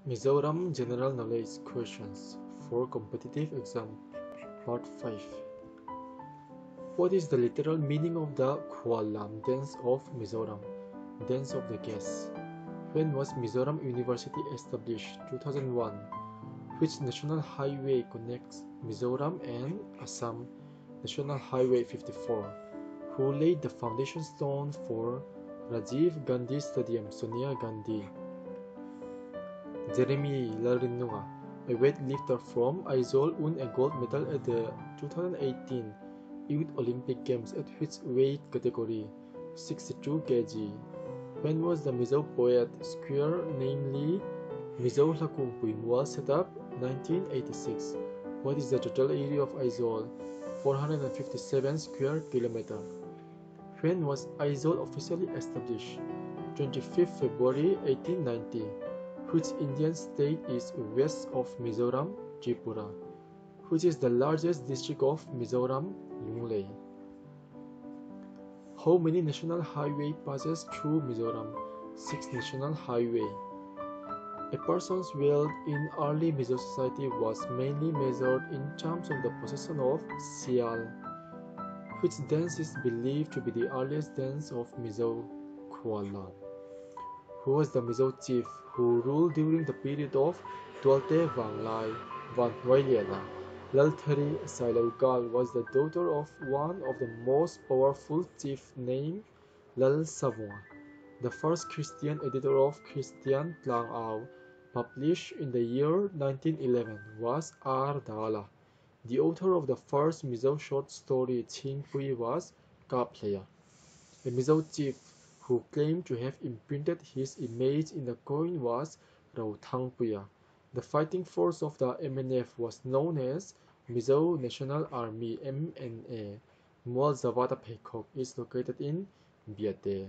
Mizoram General Knowledge Questions for Competitive Exam Part 5. What is the literal meaning of the Kualam Dance of Mizoram? Dance of the Guests. When was Mizoram University established? 2001. Which national highway connects Mizoram and Assam? National Highway 54. Who laid the foundation stone for Rajiv Gandhi Stadium? Sonia Gandhi. Jeremy Larinua, a weightlifter from Aizawl, won a gold medal at the 2018 Youth Olympic Games at which weight category? 62 kg. When was the Mizo Poet Square, namely Mizo Lakung Puimwa, set up? 1986. What is the total area of Aizawl? 457 square kilometer. When was Aizawl officially established? 25th February 1890. Which Indian state is west of Mizoram? Tripura. Which is the largest district of Mizoram? Lungleyi. How many national highway passes through Mizoram? 6 national highway. A person's wealth in early Mizo society was mainly measured in terms of the possession of sial. Which dance is believed to be the earliest dance of Mizo Kualam? Who was the Mizo chief who ruled during the period of Tualte Vanglai Van Wailiana? Lalthari Sailaugal was the daughter of one of the most powerful chiefs named Lal Savua. The first Christian editor of Christian Tlang Au, published in the year 1911, was R. Dala. The author of the first Mizo short story Ching Pui was Kaplaya, a Mizo chief who claimed to have imprinted his image in the coin was Rautangpuya. The fighting force of the MNF was known as Mizo National Army (MNA). Mual Zawata Pekok is located in Biate.